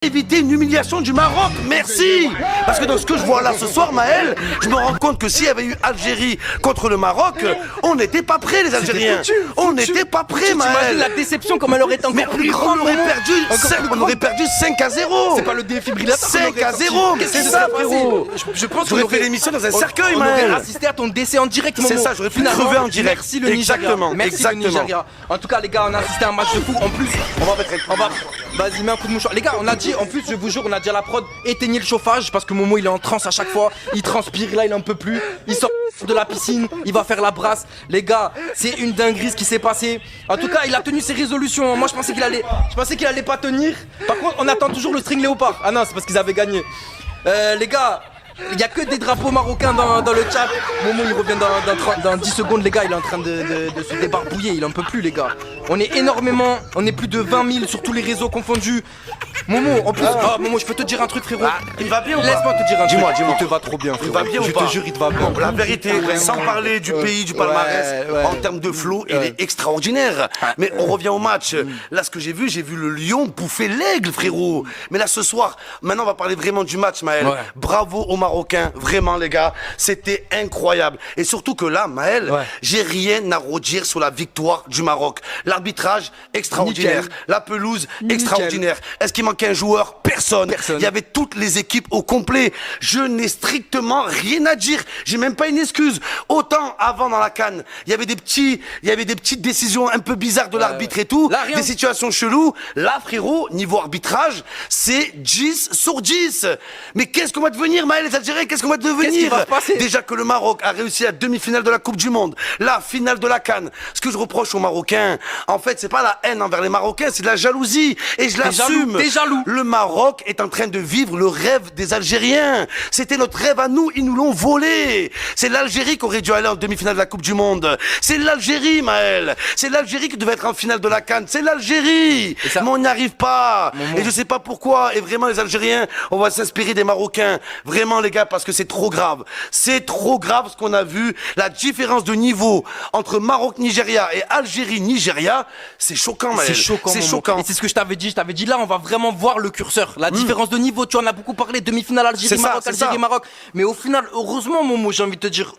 Éviter une humiliation du Maroc, merci. Parce que dans ce que je vois là ce soir, Maël, je me rends compte que s'il y avait eu Algérie contre le Maroc, on n'était pas prêts les Algériens. On n'était pas prêts, Maël. T'imagines la déception comme elle aurait été encore plus grande. On aurait perdu 5-0. C'est pas le défibrillateur. 5-0, mais c'est ça, frérot. Je pense qu'on aurait fait l'émission dans un cercueil, on aurait Maël. assisté à ton décès en direct. C'est ça, j'aurais pu crever en direct. Merci le Nigeria. Exactement. Merci le Nigeria. En tout cas, les gars, on a assisté à un match de fou. En plus, vas-y, mets un coup de mouchoir. Les gars, on a dit, en plus, je vous jure, on a dit à la prod, éteignez le chauffage parce que Momo il est en transe à chaque fois. Il transpire, là il en peut plus. Il sort de la piscine, il va faire la brasse. Les gars, c'est une dinguerie ce qui s'est passé. En tout cas, il a tenu ses résolutions. Moi, je pensais qu'il allait pas tenir. Par contre, on attend toujours le string léopard. Ah non, c'est parce qu'ils avaient gagné. Les gars, il n'y a que des drapeaux marocains dans le chat. Momo il revient dans 10 secondes, les gars. Il est en train de se débarbouiller. Il en peut plus, les gars. On est énormément, on est plus de 20 000 sur tous les réseaux confondus. Momo, en plus, Momo, je peux te dire un truc, frérot. Il va bien ou pas? Laisse-moi te dire un truc. Dis-moi. Il te va trop bien, frérot. Il va bien ou pas? Je te jure, il te va bien. La vérité, sans parler du pays, du palmarès, en termes de flow, il est extraordinaire. Mais on revient au match. Là, ce que j'ai vu le lion bouffer l'aigle, frérot. Mais là, ce soir, maintenant, on va parler vraiment du match, Maël. Bravo aux Marocains, vraiment, les gars. C'était incroyable. Et surtout que là, Maël, j'ai rien à redire sur la victoire du Maroc. L'arbitrage, extraordinaire. Nickel. La pelouse, extraordinaire. Est-ce qu'il manquait un joueur? Personne. Il y avait toutes les équipes au complet. Je n'ai strictement rien à dire. J'ai même pas une excuse. Autant avant dans la CAN, il y avait des petites décisions un peu bizarres de l'arbitre et tout, là, des situations cheloues. Là, frérot, niveau arbitrage, c'est 10 sur 10. Mais qu'est-ce qu'on va devenir, Maël, les Algériens? Qu'est-ce qu'on va devenir? Qu'est-ce qui va se passer? Déjà que le Maroc a réussi la demi-finale de la Coupe du Monde, la finale de la CAN. Ce que je reproche aux Marocains, en fait, c'est pas la haine envers les Marocains, c'est de la jalousie. Et je l'assume. T'es jaloux. Le Maroc est en train de vivre le rêve des Algériens. C'était notre rêve à nous, ils nous l'ont volé. C'est l'Algérie qui aurait dû aller en demi-finale de la Coupe du Monde. C'est l'Algérie, Maël. C'est l'Algérie qui devait être en finale de la CAN. C'est l'Algérie. Mais on n'y arrive pas. Et je sais pas pourquoi. Et vraiment, les Algériens, on va s'inspirer des Marocains. Vraiment, les gars, parce que c'est trop grave. C'est trop grave ce qu'on a vu. La différence de niveau entre Maroc-Nigeria et Algérie-Nigeria, c'est choquant, Maël. C'est choquant. C'est choquant. Et c'est ce que je t'avais dit. Là, on va vraiment voir le curseur. La différence de niveau, tu en as beaucoup parlé. Demi-finale Algérie-Maroc, Algérie-Maroc. Mais au final, heureusement, Momo, j'ai envie de te dire,